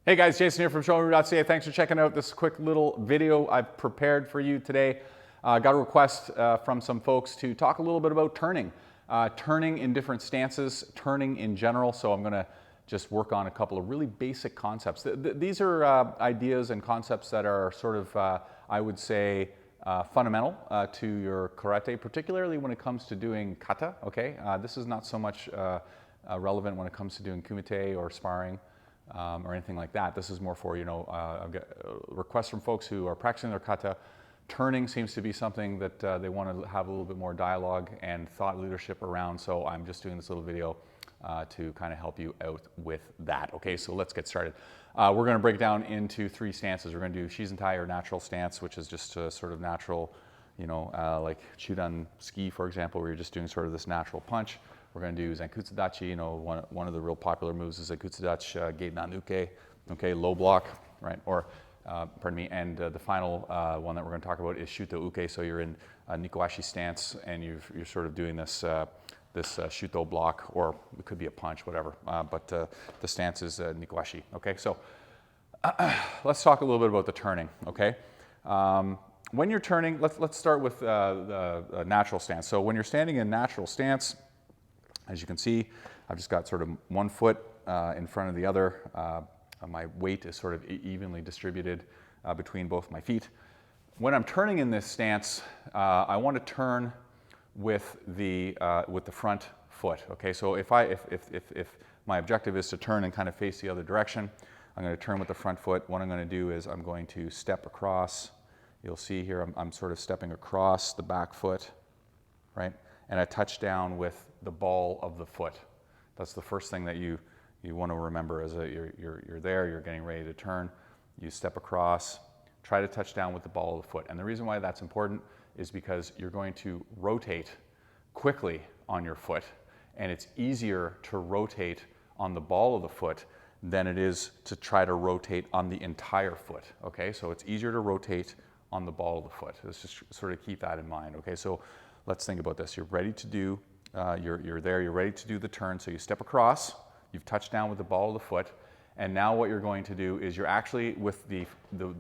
Hey guys, Jason here from showroom.ca. Thanks for checking out this quick little video I've prepared for you today. Got a request from some folks to talk a little bit about turning. Turning in different stances, turning in general. So I'm gonna just work on a couple of really basic concepts. These are ideas and concepts that are sort of, I would say, fundamental to your karate, particularly when it comes to doing kata, okay? This is not so much relevant when it comes to doing kumite or sparring. Or anything like that. This is more for, I've got requests from folks who are practicing their kata. Turning seems to be something that they want to have a little bit more dialogue and thought leadership around, so I'm just doing this little video to kind of help you out with that. Okay, so let's get started. We're going to break down into three stances. We're going to do Shizentai, or natural stance, which is just a sort of natural, like Chudan ski, for example, where you're just doing sort of this natural punch. We're going to do Zenkutsu Dachi. One of the real popular moves is Zenkutsu Dachi, Gate Nan Uke, okay, low block, right? Or, pardon me, and the final one that we're going to talk about is Shuto Uke. So you're in a Nikoashi stance, and you're sort of doing this Shuto block, or it could be a punch, whatever. But the stance is Nikoashi, okay? So let's talk a little bit about the turning, okay? When you're turning, let's start with the natural stance. So when you're standing in natural stance, as you can see, I've just got sort of one foot in front of the other. My weight is sort of evenly distributed between both my feet. When I'm turning in this stance, I want to turn with the front foot. Okay, so if my objective is to turn and kind of face the other direction, I'm going to turn with the front foot. What I'm going to do is I'm going to step across. You'll see here I'm sort of stepping across the back foot, right? And I touch down with the ball of the foot. That's the first thing that you want to remember as you're there, you're getting ready to turn. You step across, try to touch down with the ball of the foot. And the reason why that's important is because you're going to rotate quickly on your foot, and it's easier to rotate on the ball of the foot than it is to try to rotate on the entire foot, okay? So it's easier to rotate on the ball of the foot. Let's just sort of keep that in mind, okay? So let's think about this. You're ready to do, you're there, you're ready to do the turn. So you step across, you've touched down with the ball of the foot, and now what you're going to do is you're actually, with the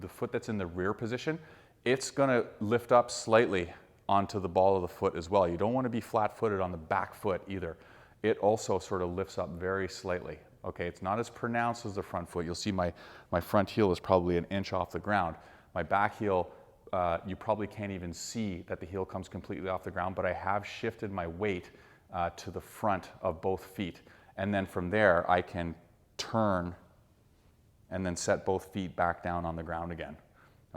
foot that's in the rear position, it's gonna lift up slightly onto the ball of the foot as well. You don't wanna be flat-footed on the back foot either. It also sort of lifts up very slightly, okay? It's not as pronounced as the front foot. You'll see my front heel is probably an inch off the ground. My back heel, you probably can't even see that the heel comes completely off the ground, but I have shifted my weight to the front of both feet. And then from there, I can turn and then set both feet back down on the ground again.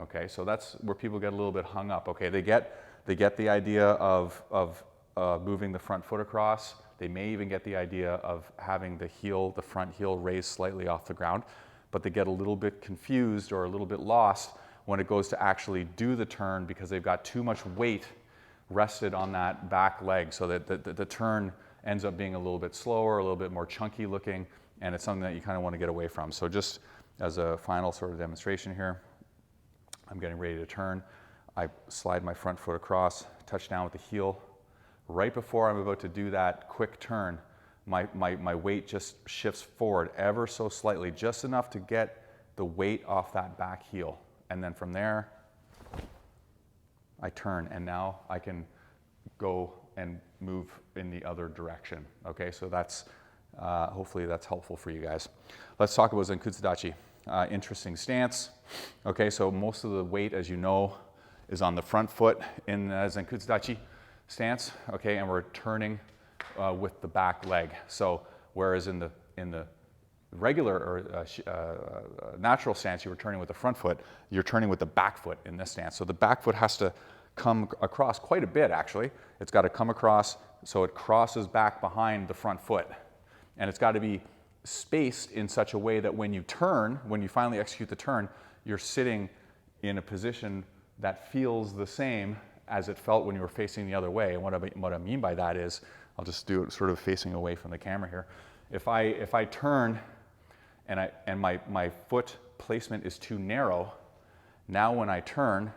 Okay, so that's where people get a little bit hung up. Okay, they get the idea of moving the front foot across. They may even get the idea of having the front heel raised slightly off the ground, but they get a little bit confused or a little bit lost when it goes to actually do the turn, because they've got too much weight rested on that back leg, so that the turn ends up being a little bit slower, a little bit more chunky looking, and it's something that you kind of want to get away from. So just as a final sort of demonstration here, I'm getting ready to turn. I slide my front foot across, touch down with the heel. Right before I'm about to do that quick turn, my weight just shifts forward ever so slightly, just enough to get the weight off that back heel. And then from there, I turn, and now I can go and move in the other direction. Okay, so that's, hopefully that's helpful for you guys. Let's talk about Zenkutsu Dachi. Interesting stance. Okay, so most of the weight, as you know, is on the front foot in Zenkutsu Dachi stance, okay, and we're turning with the back leg. So whereas in the regular or natural stance, you were turning with the front foot, you're turning with the back foot in this stance. So the back foot has to come across quite a bit, actually. It's got to come across so it crosses back behind the front foot. And it's got to be spaced in such a way that when you turn, when you finally execute the turn, you're sitting in a position that feels the same as it felt when you were facing the other way. And what I mean by that is, I'll just do it sort of facing away from the camera here. If I turn and my foot placement is too narrow, now when I turn,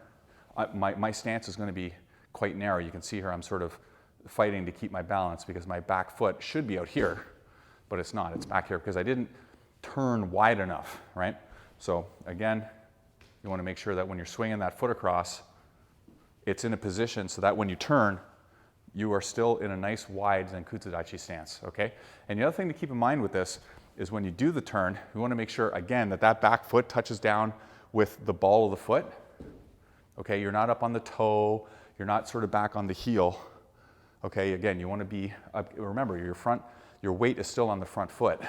my stance is going to be quite narrow. You can see here I'm sort of fighting to keep my balance because my back foot should be out here, but it's not. It's back here because I didn't turn wide enough, right? So again, you want to make sure that when you're swinging that foot across, it's in a position so that when you turn, you are still in a nice wide Zenkutsu Dachi stance, okay? And the other thing to keep in mind with this is when you do the turn, we want to make sure, again, that that back foot touches down with the ball of the foot, okay? You're not up on the toe, you're not sort of back on the heel, okay? Again, you want to be, remember, your weight is still on the front foot.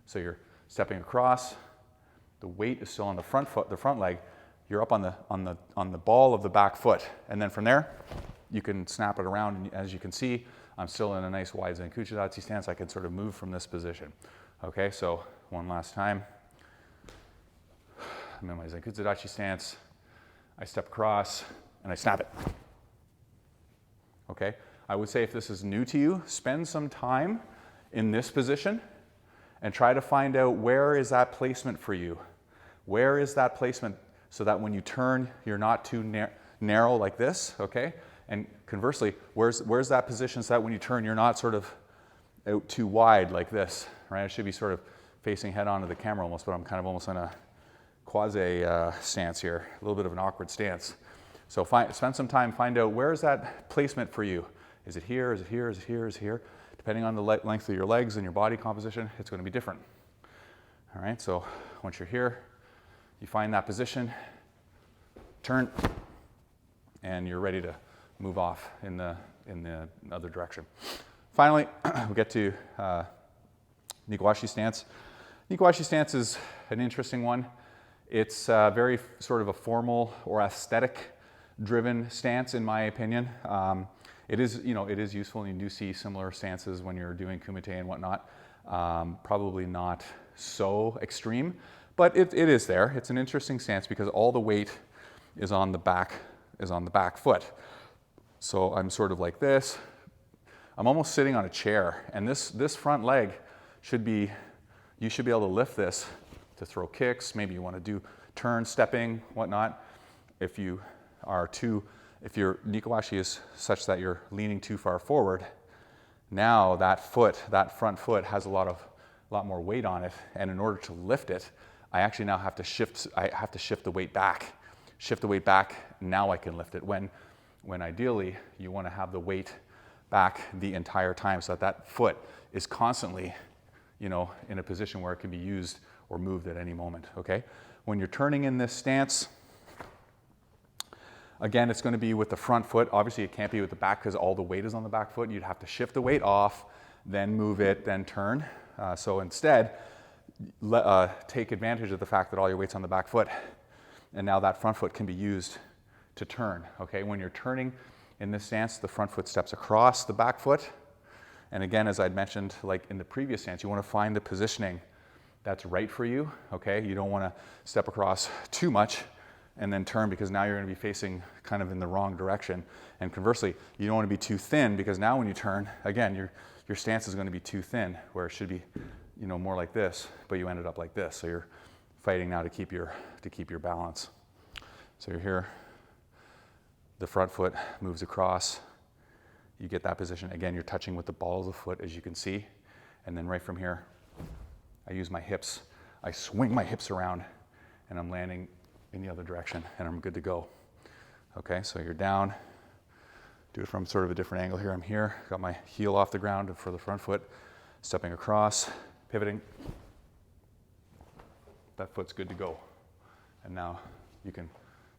So you're stepping across, the weight is still on the front foot, the front leg, you're up on the ball of the back foot. And then from there, you can snap it around, and as you can see, I'm still in a nice wide Zenkutsu Dachi stance. I can sort of move from this position. Okay, so one last time. I'm in my Zenkutsu Dachi stance. I step across, and I snap it. Okay, I would say if this is new to you, spend some time in this position and try to find out where is that placement for you. Where is that placement so that when you turn, you're not too narrow like this, okay? And conversely, where's that position so that when you turn, you're not sort of out too wide like this, right? I should be sort of facing head on to the camera almost, but I'm kind of almost in a quasi stance here, a little bit of an awkward stance. So spend some time, find out where is that placement for you. Is it here, is it here, is it here, is it here? Depending on the length of your legs and your body composition, it's going to be different. All right, so once you're here, you find that position, turn, and you're ready to move off in the other direction. Finally, we get to Nikuwashi stance. Nikuwashi stance is an interesting one. It's very sort of a formal or aesthetic-driven stance, in my opinion. It is useful, and you do see similar stances when you're doing kumite and whatnot. Probably not so extreme, but it is there. It's an interesting stance because all the weight is on the back foot. So I'm sort of like this. I'm almost sitting on a chair, and this front leg you should be able to lift this to throw kicks. Maybe you want to do turn, stepping, whatnot. If your Nikuwashi is such that you're leaning too far forward, now that front foot has a lot more weight on it, and in order to lift it, I actually now have to shift the weight back. Shift the weight back, now I can lift it. When ideally, you want to have the weight back the entire time so that foot is constantly, in a position where it can be used or moved at any moment, okay? When you're turning in this stance, again, it's going to be with the front foot. Obviously, it can't be with the back because all the weight is on the back foot. You'd have to shift the weight off, then move it, then turn. So instead, take advantage of the fact that all your weight's on the back foot, and now that front foot can be used to turn, okay? When you're turning in this stance, the front foot steps across the back foot. And again, as I'd mentioned, like in the previous stance, you want to find the positioning that's right for you, okay? You don't want to step across too much and then turn because now you're going to be facing kind of in the wrong direction. And conversely, you don't want to be too thin because now when you turn, again, your stance is going to be too thin where it should be, more like this, but you ended up like this. So you're fighting now to keep your balance. So you're here. The front foot moves across. You get that position. Again, you're touching with the ball of the foot, as you can see. And then right from here, I use my hips. I swing my hips around, and I'm landing in the other direction, and I'm good to go. Okay, so you're down. Do it from sort of a different angle here. I'm here. Got my heel off the ground for the front foot. Stepping across, pivoting. That foot's good to go. And now you can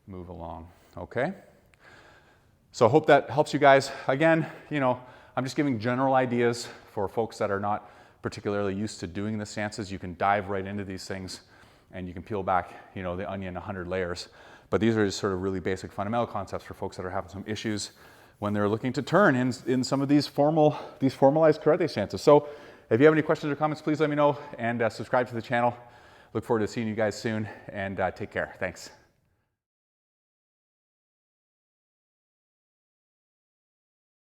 move along. Okay? So I hope that helps you guys. Again, I'm just giving general ideas for folks that are not particularly used to doing the stances. You can dive right into these things and you can peel back, the onion 100 layers. But these are just sort of really basic fundamental concepts for folks that are having some issues when they're looking to turn in some of these formalized karate stances. So if you have any questions or comments, please let me know and subscribe to the channel. Look forward to seeing you guys soon, and take care. Thanks.